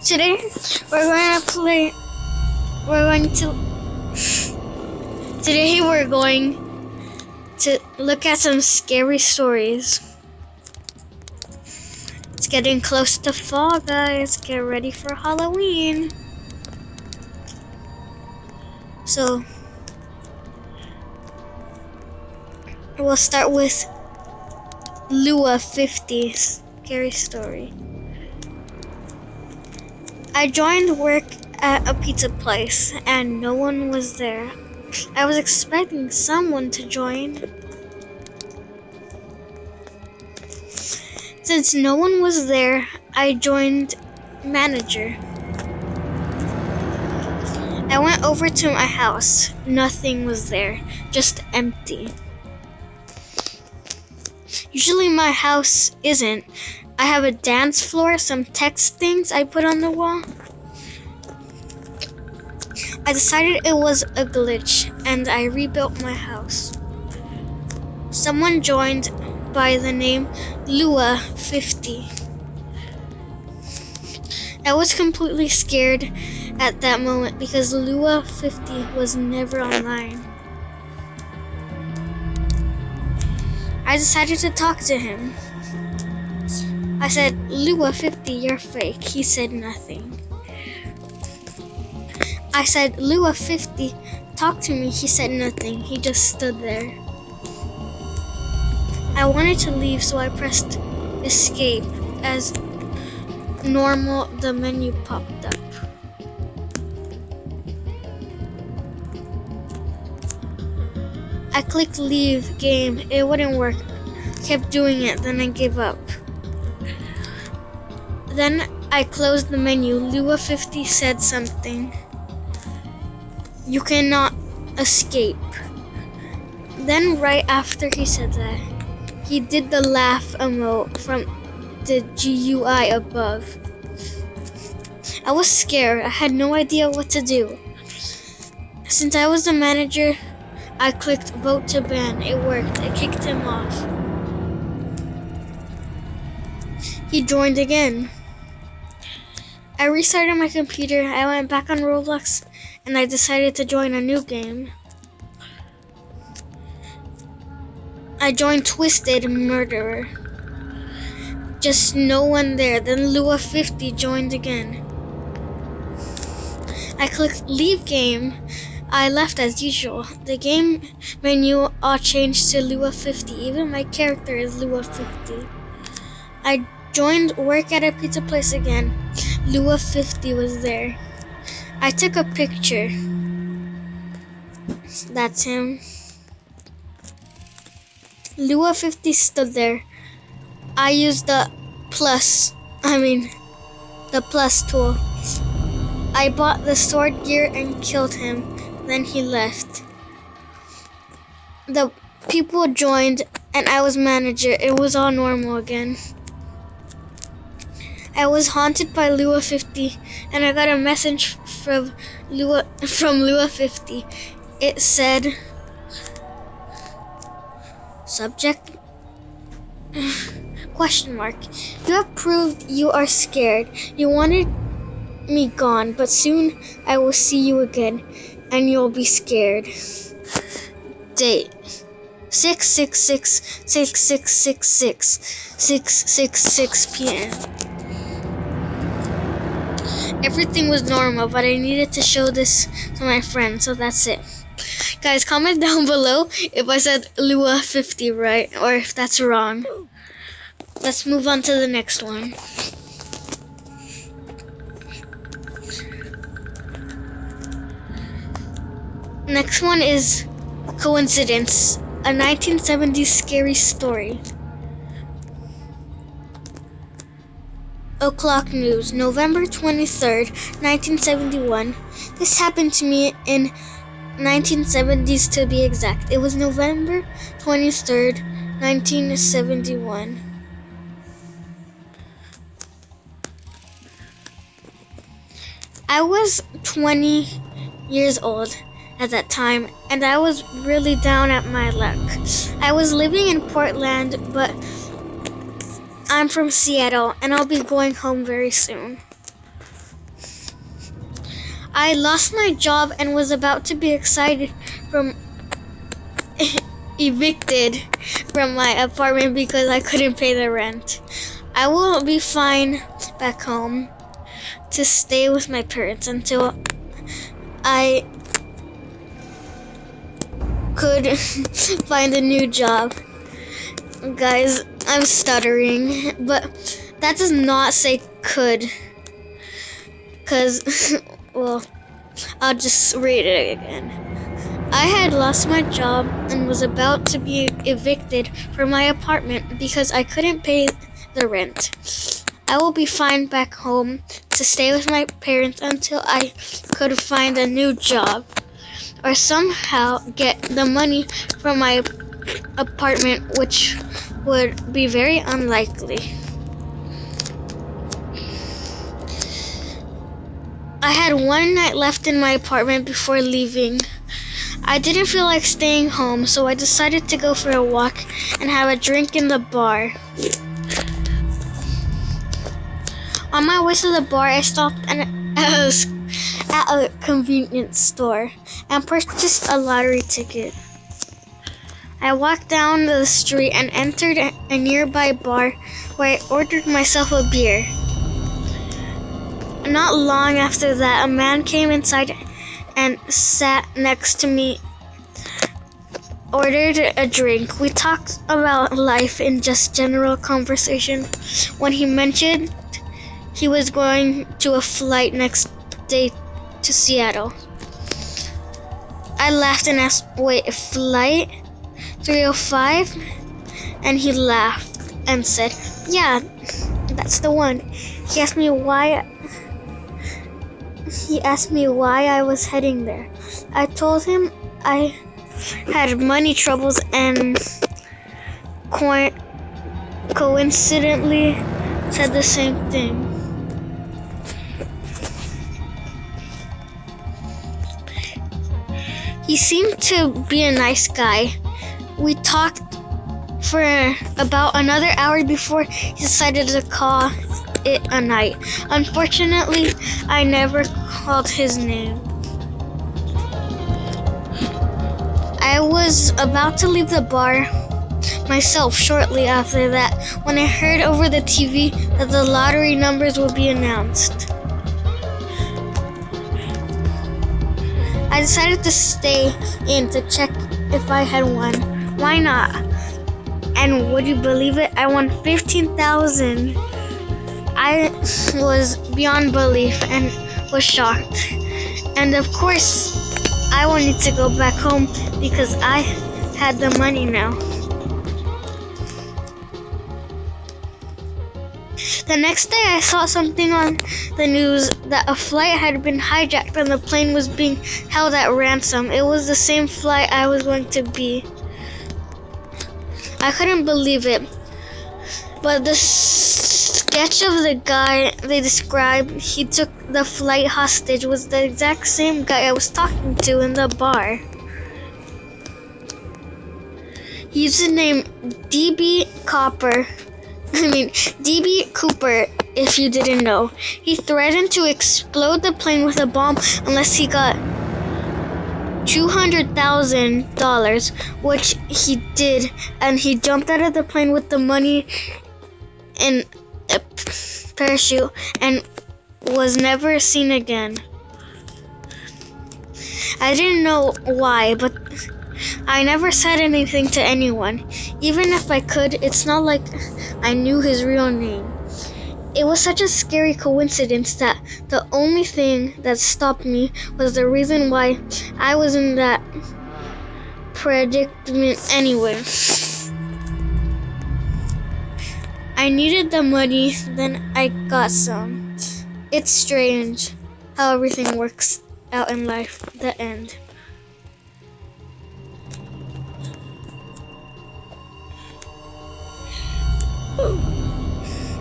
Today we're going to play. We're going to. Today we're going to look at some scary stories. It's getting close to fall, guys. Get ready for Halloween. So we'll start with Lua 50 scary story. I joined work at a pizza place and no one was there. I was expecting someone to join. Since no one was there, I joined manager. I went over to my house. Nothing was there, just empty. Usually my house isn't. I have a dance floor, some text things I put on the wall. I decided it was a glitch and I rebuilt my house. Someone joined by the name Lua 50. I was completely scared at that moment because Lua 50 was never online. I decided to talk to him. I said, Lua 50, you're fake. He said nothing. I said, Lua 50, talk to me. He said nothing. He just stood there. I wanted to leave, so I pressed escape. As normal, the menu popped up. I clicked leave game. It wouldn't work. Kept doing it, then I gave up. Then I closed the menu. Lua 50 said something. You cannot escape. Then right after he said that, he did the laugh emote from the GUI above. I was scared. I had no idea what to do. Since I was the manager, I clicked vote to ban. It worked. I kicked him off. He joined again. I restarted my computer. I went back on Roblox and I decided to join a new game. I joined Twisted Murderer. Just no one there. Then Lua 50 joined again. I clicked leave game. I left as usual. The game menu all changed to Lua 50. Even my character is Lua 50. I joined work at a pizza place again. Lua 50 was there. I took a picture. That's him. Lua 50 stood there. I used the plus tool. I bought the sword gear and killed him. Then he left. The people joined and I was manager. It was all normal again. I was haunted by Lua 50 and I got a message from Lua 50. It said, subject question mark. You have proved you are scared. You wanted me gone, but soon I will see you again and you'll be scared. Date 6/66/6666 p.m. Everything was normal, but I needed to show this to my friend, so that's it. Guys, comment down below if I said Lua 50 right or if that's wrong. Let's move on to the next one. Next one is Coincidence, a 1970s scary story. O'Clock News, November 23rd, 1971. This happened to me in 1970s to be exact. It was November 23rd, 1971. I was 20 years old at that time, and I was really down at my luck. I was living in Portland, but I'm from Seattle, and I'll be going home very soon. I lost my job and was about to be excited from evicted from my apartment because I couldn't pay the rent. I will be fine back home to stay with my parents until I could find a new job. Guys, I'm stuttering, but that does not say could, because, well, I'll just read it again. I had lost my job and was about to be evicted from my apartment because I couldn't pay the rent. I will be fine back home to stay with my parents until I could find a new job or somehow get the money from my apartment, which would be very unlikely. I had one night left in my apartment before leaving. I didn't feel like staying home, so I decided to go for a walk and have a drink in the bar. On my way to the bar, I stopped at a convenience store and purchased a lottery ticket. I walked down the street and entered a nearby bar where I ordered myself a beer. Not long after that, a man came inside and sat next to me, ordered a drink. We talked about life in just general conversation when he mentioned he was going to a flight next day to Seattle. I laughed and asked, wait, a flight? 305? And he laughed and said, yeah, that's the one. He asked me why I was heading there. I told him I had money troubles and coincidentally said the same thing. He seemed to be a nice guy. We talked for about another hour before he decided to call it a night. Unfortunately, I never called his name. I was about to leave the bar myself shortly after that when I heard over the TV that the lottery numbers would be announced. I decided to stay in to check if I had won. Why not? And would you believe it? I won $15,000. I was beyond belief and was shocked. And of course, I wanted to go back home because I had the money now. The next day, I saw something on the news that a flight had been hijacked and the plane was being held at ransom. It was the same flight I was going to be. I couldn't believe it. But the sketch of the guy they described, he took the flight hostage, was the exact same guy I was talking to in the bar. He used the name DB Cooper, if you didn't know. He threatened to explode the plane with a bomb unless he got $200,000, which he did, and he jumped out of the plane with the money in a parachute and was never seen again. I didn't know why, but I never said anything to anyone. Even if I could, it's not like I knew his real name. It was such a scary coincidence that the only thing that stopped me was the reason why I was in that predicament anyway. I needed the money, then I got some. It's strange how everything works out in life, the end.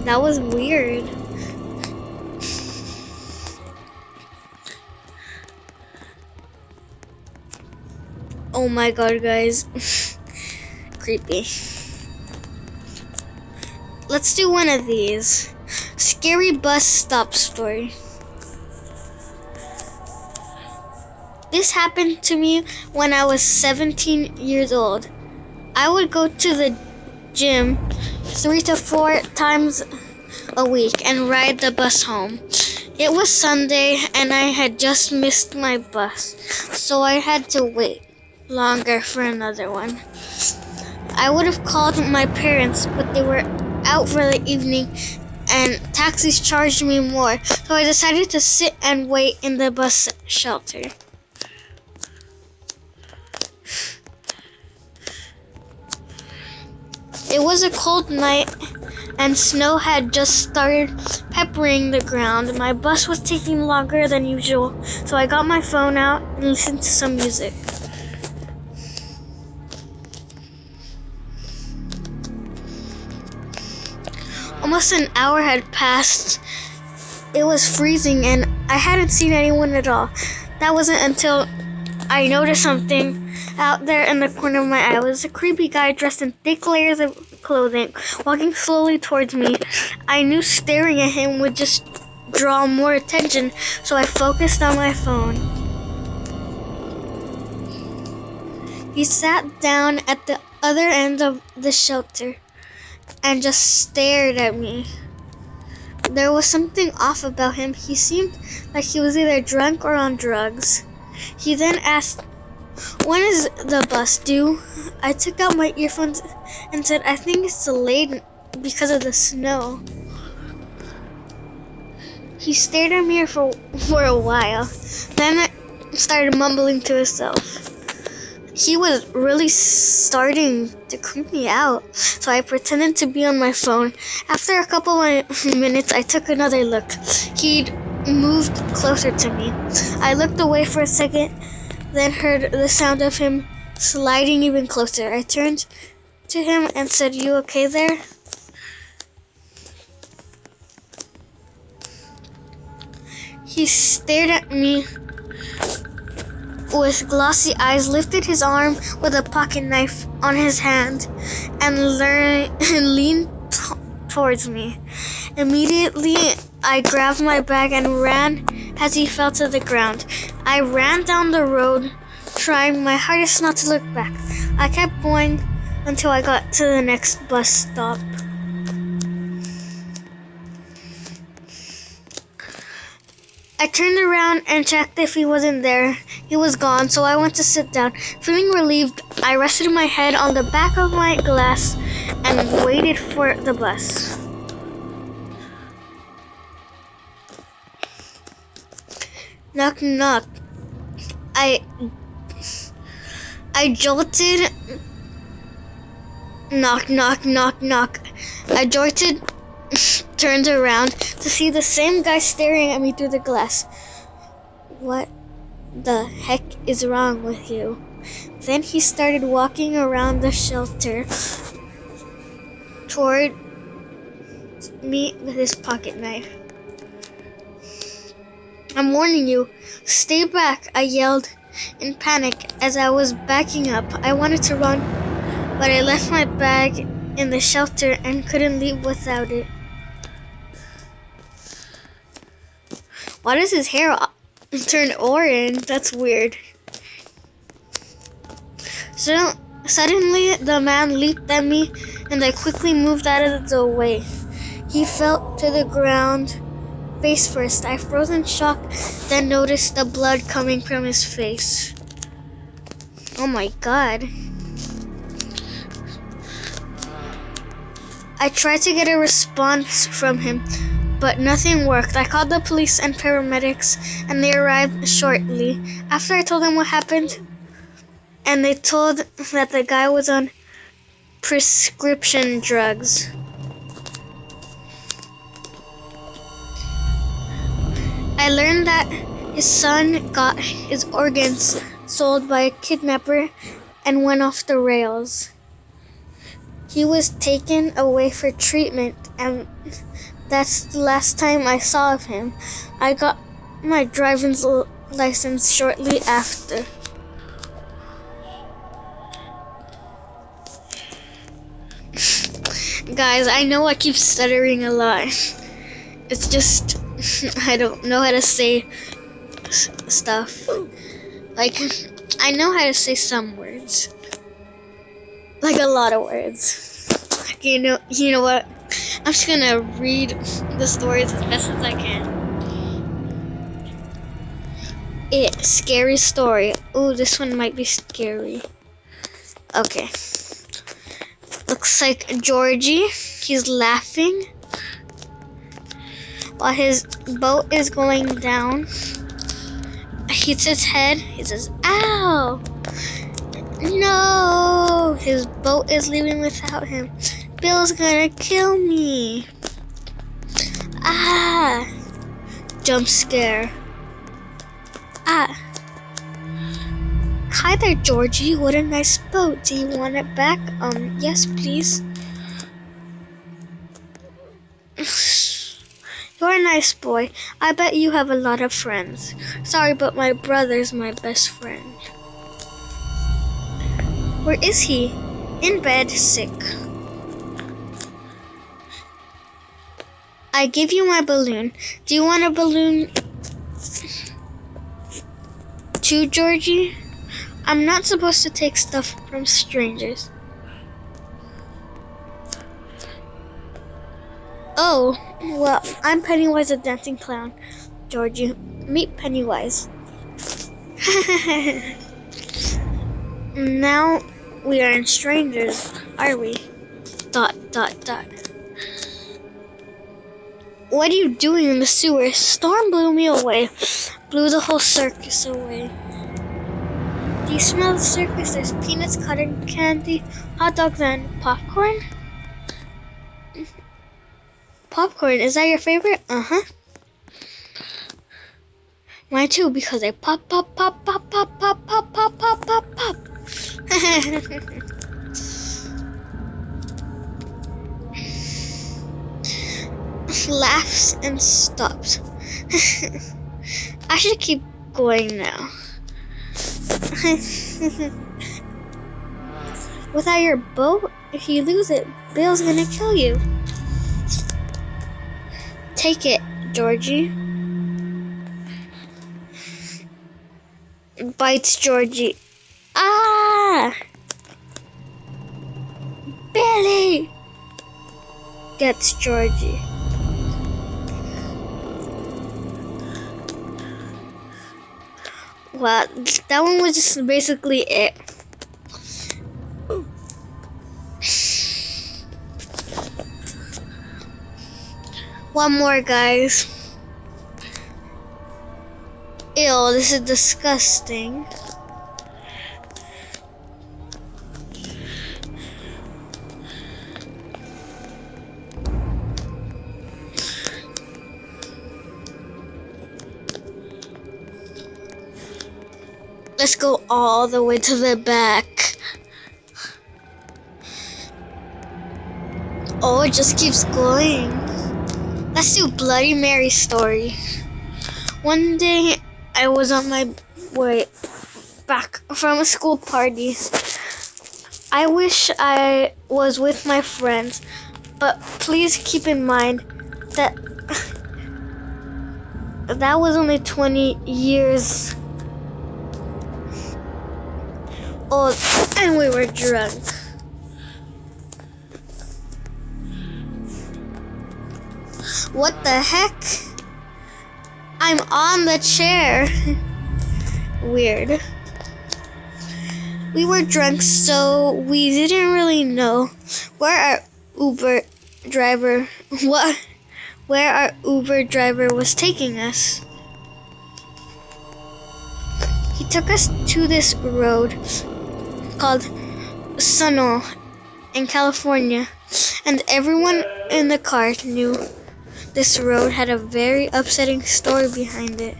That was weird. Oh my god, guys. Creepy. Let's do one of these. Scary bus stop story. This happened to me when I was 17 years old. I would go to the gym 3 to 4 times a week and ride the bus home. It was Sunday and I had just missed my bus, so I had to wait longer for another one. I would have called my parents, but they were out for the evening and taxis charged me more, so I decided to sit and wait in the bus shelter. It was a cold night and snow had just started peppering the ground. My bus was taking longer than usual, so I got my phone out and listened to some music. Almost an hour had passed. It was freezing and I hadn't seen anyone at all. That wasn't until I noticed something out there in the corner of my eye. It was a creepy guy dressed in thick layers of clothing, walking slowly towards me. I knew staring at him would just draw more attention, so I focused on my phone. He sat down at the other end of the shelter and just stared at me. There was something off about him. He seemed like he was either drunk or on drugs. He then asked, "When is the bus due?" I took out my earphones and said, "I think it's delayed because of the snow." He stared at me for a while, then started mumbling to himself. He was really starting to creep me out, so I pretended to be on my phone. After a couple of minutes, I took another look. He'd moved closer to me. I looked away for a second, then heard the sound of him sliding even closer. I turned to him and said, "You okay there?" He stared at me with glossy eyes, lifted his arm with a pocket knife on his hand, and leaned towards me. Immediately, I grabbed my bag and ran as he fell to the ground. I ran down the road, trying my hardest not to look back. I kept going until I got to the next bus stop. I turned around and checked if he wasn't there. He was gone, so I went to sit down. Feeling relieved, I rested my head on the back of my glass and waited for the bus. Knock, knock. I jolted. Knock, knock, knock, knock. I jolted, turned around to see the same guy staring at me through the glass. "What the heck is wrong with you?" Then he started walking around the shelter toward me with his pocket knife. "I'm warning you, stay back," I yelled in panic as I was backing up. I wanted to run, but I left my bag in the shelter and couldn't leave without it. Why does his hair turn orange? That's weird. So suddenly, the man leaped at me, and I quickly moved out of the way. He fell to the ground, face first. I froze in shock, then noticed the blood coming from his face. Oh my God. I tried to get a response from him, but nothing worked. I called the police and paramedics, and they arrived shortly. After I told them what happened, and they told that the guy was on prescription drugs. I learned that his son got his organs sold by a kidnapper and went off the rails. He was taken away for treatment, and that's the last time I saw of him. I got my driver's license shortly after. Guys, I know I keep stuttering a lot. It's just I don't know how to say stuff. Like, I know how to say some words. Like a lot of words. You know what? I'm just gonna read the stories as best as I can. Scary story. Ooh, this one might be scary. Okay. Looks like Georgie. He's laughing while his boat is going down. He hits his head. He says, "Ow! No! His boat is leaving without him. Bill's gonna kill me. Ah!" Jump scare. Ah. Hi there, Georgie. What a nice boat. Do you want it back? Yes, please. You're a nice boy. I bet you have a lot of friends. Sorry, but my brother's my best friend. Where is he? In bed, sick. I give you my balloon. Do you want a balloon too, Georgie? I'm not supposed to take stuff from strangers. Oh, well, I'm Pennywise the dancing clown. Georgie, meet Pennywise. Now we aren't strangers, are we? ... What are you doing in the sewer? Storm blew me away. Blew the whole circus away. Do you smell the circus? There's peanuts, cotton candy, hot dogs, and popcorn? Popcorn, is that your favorite? Uh-huh. Mine too, because I pop, pop, pop, pop, pop, pop, pop, pop, pop, pop, pop. Laughs and stops. I should keep going now. Without your boat, if you lose it, Bill's gonna kill you. Take it, Georgie. Bites Georgie. Ah! Billy! Gets Georgie. Well, that one was just basically it. One more, guys. Ew, this is disgusting. Let's go all the way to the back. Oh, it just keeps going. Let's do Bloody Mary story. One day, I was on my way back from a school party. I wish I was with my friends, but please keep in mind that that was only 20 years old and we were drunk. What the heck? I'm on the chair. Weird. We were drunk, so we didn't really know where our Uber driver was taking us. He took us to this road called Sunol in California, and everyone in the car knew this road had a very upsetting story behind it.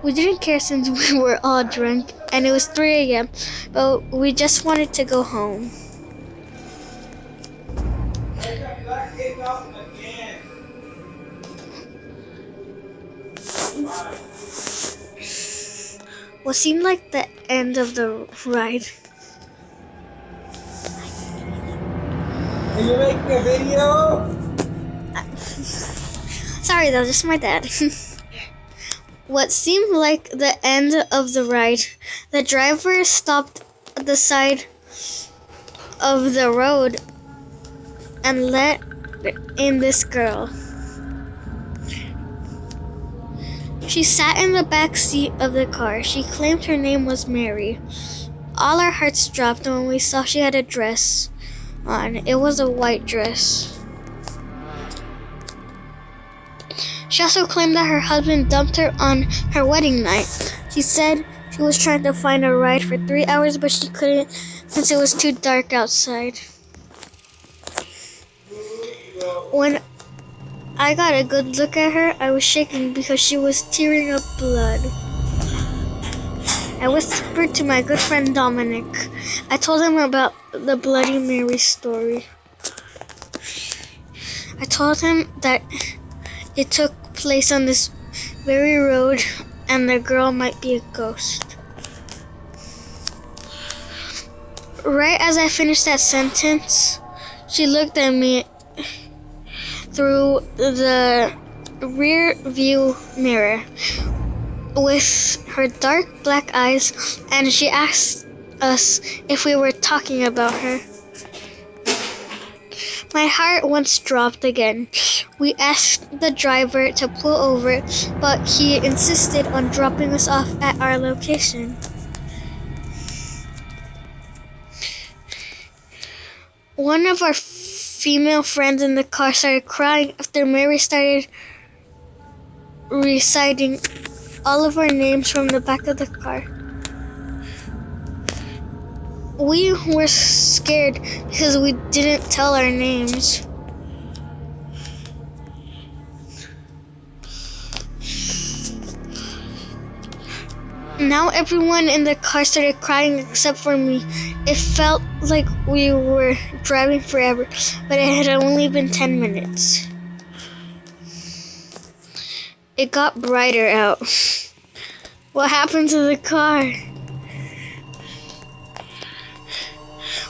We didn't care since we were all drunk and it was 3 a.m., but we just wanted to go home. What seemed like the end of the ride. Are you making a video? Sorry, that was just my dad. What seemed like the end of the ride, the driver stopped at the side of the road and let in this girl. She sat in the back seat of the car. She claimed her name was Mary. All our hearts dropped when we saw she had a dress on. It was a white dress. She also claimed that her husband dumped her on her wedding night. She said she was trying to find a ride for 3 hours, but she couldn't since it was too dark outside. When I got a good look at her, I was shaking because she was tearing up blood. I whispered to my good friend Dominic. I told him about the Bloody Mary story. I told him that it took place on this very road and the girl might be a ghost. Right as I finished that sentence, she looked at me through the rear view mirror with her dark black eyes, and she asked us if we were talking about her. My heart once dropped again. We asked the driver to pull over, but he insisted on dropping us off at our location. One of our female friends in the car started crying after Mary started reciting all of our names from the back of the car. We were scared because we didn't tell our names. Now everyone in the car started crying except for me. It felt like we were driving forever, but it had only been 10 minutes. It got brighter out. What happened to the car?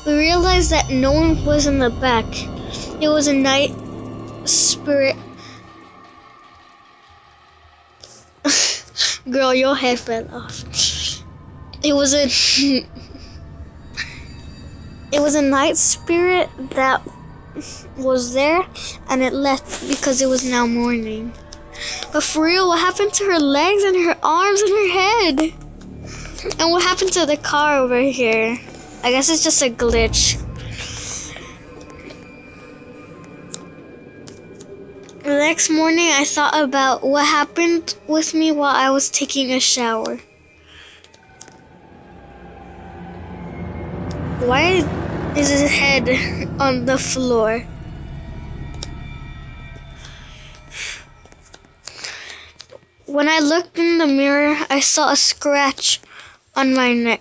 We realized that no one was in the back. It was a night spirit. Girl, your head fell off. It was a night spirit that was there, and it left because it was now morning. But for real, what happened to her legs and her arms and her head? And what happened to the car over here? I guess it's just a glitch. The next morning, I thought about what happened with me while I was taking a shower. Why is his head on the floor? When I looked in the mirror, I saw a scratch on my neck.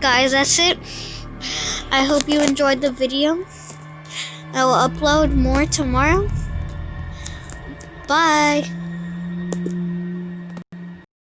Guys, that's it. I hope you enjoyed the video. I will upload more tomorrow. Bye.